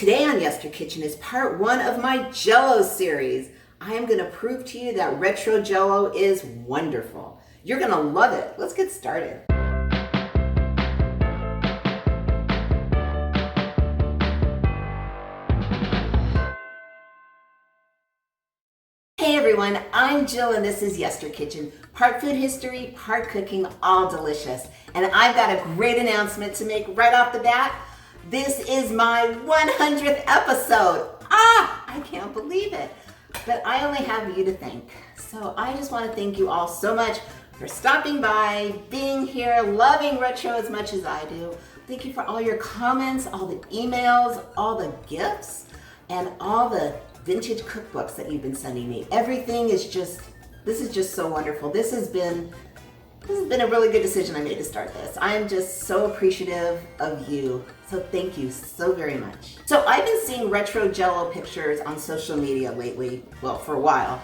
Today on YesterKitchen is part 1 of my Jell-O series. I am going to prove to you that retro Jell-O is wonderful. You're going to love it. Let's get started. Hey everyone, I'm Jill and this is YesterKitchen. Part food history, part cooking, all delicious. And I've got a great announcement to make right off the bat. This is my 100th episode. I can't believe it. But I only have you to thank. So I just want to thank you all so much for stopping by, being here, loving retro as much as I do. Thank you for all your comments, all the emails, all the gifts, and all the vintage cookbooks that you've been sending me. Everything is just, this is just so wonderful. This has been a really good decision I made to start this. I am just so appreciative of you. So thank you so very much. So I've been seeing retro Jell-O pictures on social media lately, well, for a while,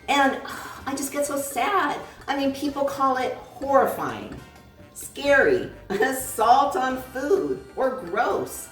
and I just get so sad. I mean, people call it horrifying, scary, an assault on food, or gross.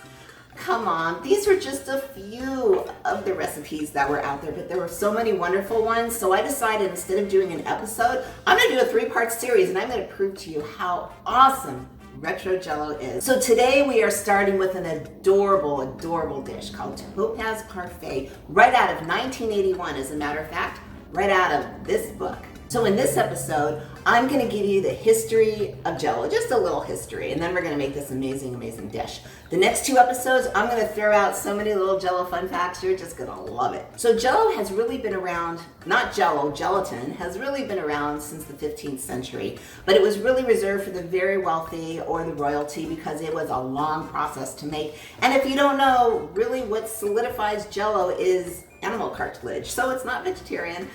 Come on, these were just a few of the recipes that were out there, but there were so many wonderful ones. So I decided instead of doing an episode, I'm gonna do a 3-part series and I'm gonna prove to you how awesome retro Jell-O is. So today we are starting with an adorable, adorable dish called Topaz Parfait, right out of 1981, as a matter of fact, right out of this book. So in this episode, I'm gonna give you the history of Jell-O, just a little history, and then we're gonna make this amazing, amazing dish. The next 2 episodes, I'm gonna throw out so many little Jell-O fun facts, you're just gonna love it. So Jell-O has really been around, not Jell-O, gelatin, has really been around since the 15th century, but it was really reserved for the very wealthy or the royalty because it was a long process to make. And if you don't know, really what solidifies Jell-O is animal cartilage, so it's not vegetarian,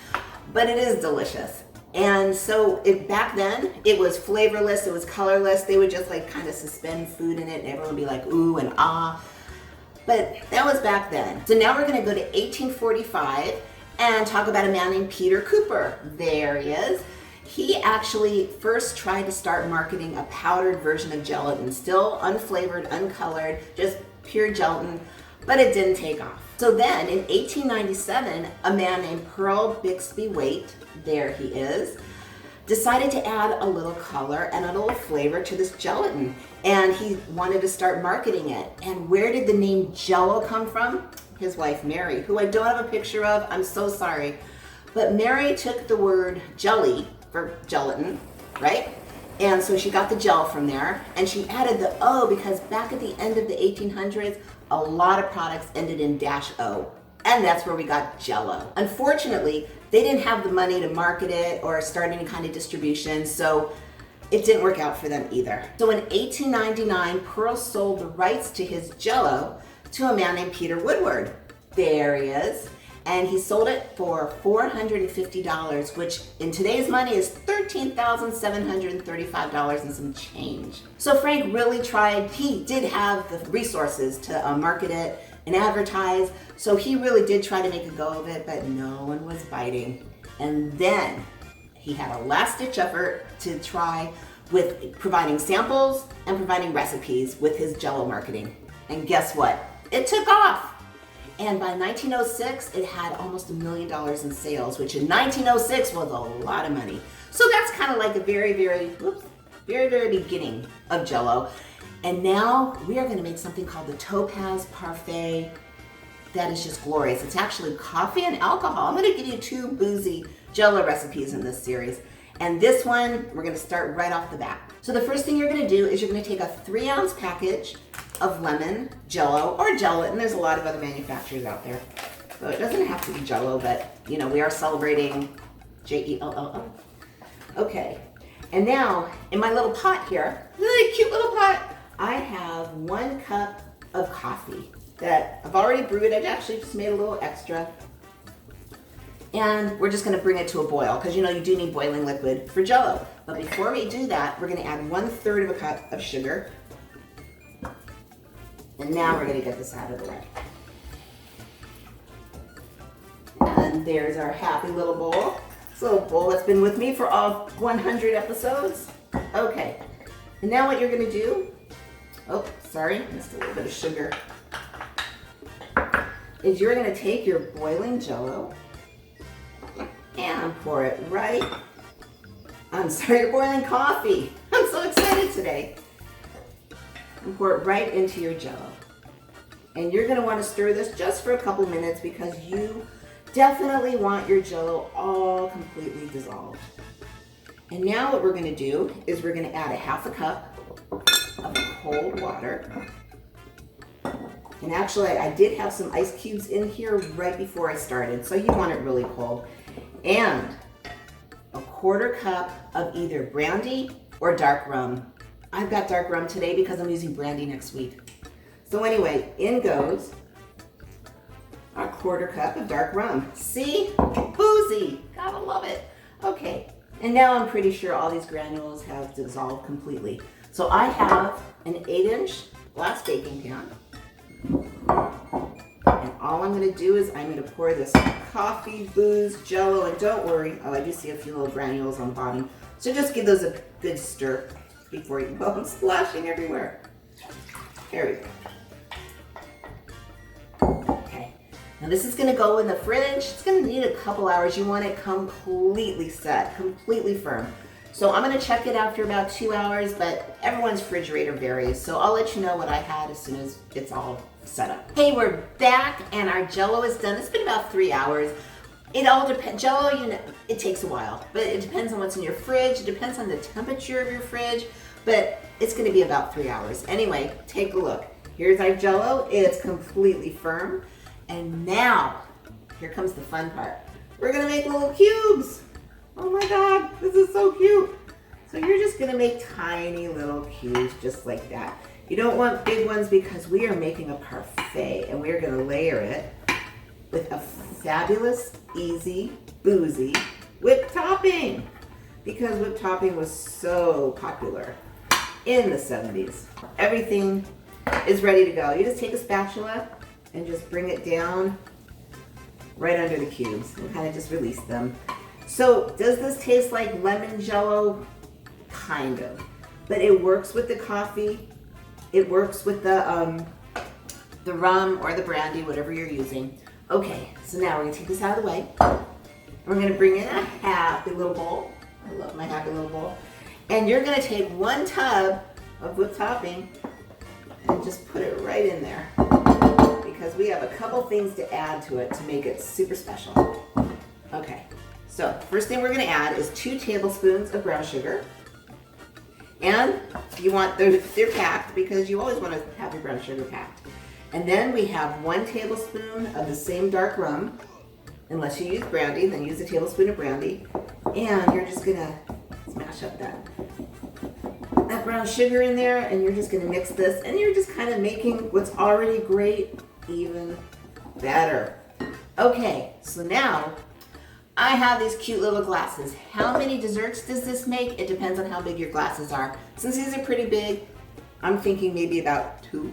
but it is delicious. And so back then, it was flavorless, it was colorless. They would just like kind of suspend food in it and everyone would be like, ooh and ah. But that was back then. So now we're gonna go to 1845 and talk about a man named Peter Cooper. There he is. He actually first tried to start marketing a powdered version of gelatin, still unflavored, uncolored, just pure gelatin, but it didn't take off. So then in 1897, a man named Pearl Bixby Waite, there he is, decided to add a little color and a little flavor to this gelatin. And he wanted to start marketing it. And where did the name Jell-O come from? His wife, Mary, who I don't have a picture of, I'm so sorry. But Mary took the word jelly for gelatin, right? And so she got the gel from there, and she added the O because back at the end of the 1800s, a lot of products ended in -O, and that's where we got Jell-O. Unfortunately, they didn't have the money to market it or start any kind of distribution, so it didn't work out for them either. So in 1899, Pearl sold the rights to his Jell-O to a man named Peter Woodward. There he is. And he sold it for $450, which in today's money is $13,735 and some change. So Frank really tried. He did have the resources to market it and advertise, so he really did try to make a go of it, but no one was biting. And then he had a last-ditch effort to try with providing samples and providing recipes with his Jell-O marketing. And guess what? It took off. And by 1906, it had almost $1 million in sales, which in 1906 was a lot of money. So that's kind of like the very, very beginning of Jell-O. And now we are going to make something called the Topaz Parfait. That is just glorious. It's actually coffee and alcohol. I'm going to give you 2 boozy Jell-O recipes in this series. And this one, we're going to start right off the bat. So the first thing you're going to do is you're going to take a 3-ounce package of lemon, Jell-O, or gelatin. There's a lot of other manufacturers out there. So it doesn't have to be Jell-O, but you know, we are celebrating Jell-O. Okay, and now in my little pot here, really cute little pot, I have 1 cup of coffee that I've already brewed. I actually just made a little extra. And we're just gonna bring it to a boil, because you know you do need boiling liquid for Jell-O. But before we do that, we're gonna add 1/3 of a cup of sugar. And now we're going to get this out of the way. And there's our happy little bowl. This little bowl that's been with me for all 100 episodes. Okay. And now what you're going to do, oh, sorry, missed a little bit of sugar. is you're gonna take your boiling Jell-O and pour it right, your boiling coffee. I'm so excited today. And pour it right into your Jell-O. And you're gonna wanna stir this just for a couple minutes because you definitely want your Jell-O all completely dissolved. And now what we're gonna do is we're gonna add a half a cup of cold water. And actually, I did have some ice cubes in here right before I started, so you want it really cold. And a quarter cup of either brandy or dark rum. I've got dark rum today because I'm using brandy next week. So anyway, in goes our quarter cup of dark rum. See? Boozy! Gotta love it. Okay, and now I'm pretty sure all these granules have dissolved completely. So I have an 8-inch glass baking pan. And all I'm gonna do is I'm gonna pour this coffee, booze, Jell-O, and don't worry, oh, I do see a few little granules on the bottom. So just give those a good stir before you, well, I'm splashing everywhere. There we go. Okay, now this is gonna go in the fridge. It's gonna need a couple hours. You want it completely set, completely firm. So I'm gonna check it after about 2 hours, but everyone's refrigerator varies. So I'll let you know what I had as soon as it's all set up. Hey, we're back and our Jell-O is done. It's been about 3 hours. It all depends, Jell-O, you know, it takes a while, but it depends on what's in your fridge. It depends on the temperature of your fridge, but it's gonna be about 3 hours. Anyway, take a look. Here's our Jell-O, it's completely firm. And now, here comes the fun part. We're gonna make little cubes. Oh my God, this is so cute. So you're just gonna make tiny little cubes just like that. You don't want big ones because we are making a parfait and we're gonna layer it with a fabulous, easy, boozy whipped topping because whipped topping was so popular in the 70s. Everything is ready to go. You just take a spatula and just bring it down right under the cubes and kind of just release them. So does this taste like lemon Jell-O? Kind of, but it works with the coffee. It works with the rum or the brandy, whatever you're using. Okay, so now we're gonna take this out of the way. We're gonna bring in a happy little bowl. I love my happy little bowl. And you're gonna take 1 tub of whipped topping and just put it right in there because we have a couple things to add to it to make it super special. Okay. So first thing we're gonna add is 2 tablespoons of brown sugar. And you want, they're packed because you always wanna have your brown sugar packed. And then we have 1 tablespoon of the same dark rum. Unless you use brandy, then use a tablespoon of brandy. And you're just gonna smash up that brown sugar in there and you're just gonna mix this and you're just kind of making what's already great even better. Okay, so now I have these cute little glasses. How many desserts does this make? It depends on how big your glasses are. Since these are pretty big, I'm thinking maybe about 2.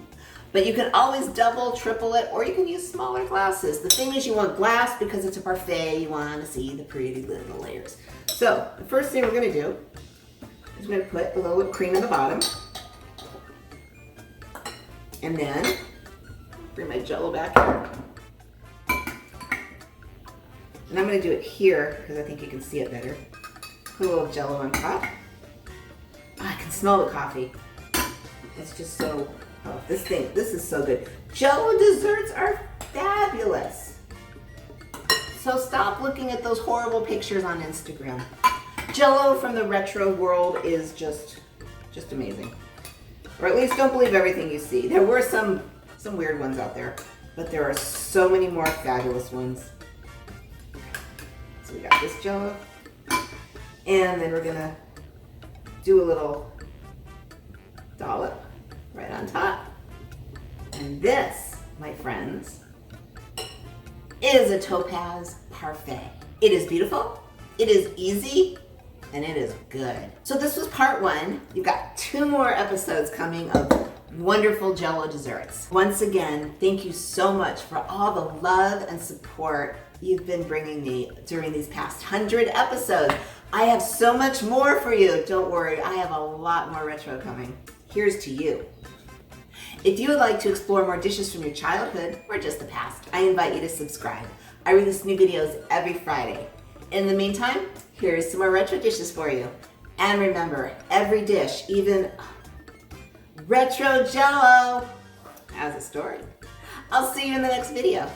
But you can always double, triple it, or you can use smaller glasses. The thing is you want glass because it's a parfait. You want to see the pretty little layers. So the first thing we're gonna do is we're gonna put a little whipped cream in the bottom. And then bring my Jell-O back here. And I'm gonna do it here because I think you can see it better. Put a little Jell-O on top. Oh, I can smell the coffee. It's just so, oh, this is so good. Jell-O desserts are fabulous. So stop looking at those horrible pictures on Instagram. Jell-O from the retro world is just amazing. Or at least don't believe everything you see. There were some weird ones out there, but there are so many more fabulous ones. So we got this Jell-O, and then we're gonna do a little dollop right on top. And this, my friends, is a Topaz Parfait. It is beautiful, it is easy, and it is good. So this was part 1. You've got 2 more episodes coming of wonderful Jell-O desserts. Once again, thank you so much for all the love and support you've been bringing me during these past 100 episodes. I have so much more for you. Don't worry, I have a lot more retro coming. Here's to you. If you would like to explore more dishes from your childhood or just the past, I invite you to subscribe. I release new videos every Friday. In the meantime, here's some more retro dishes for you. And remember, every dish, even retro Jell-O, has a story. I'll see you in the next video.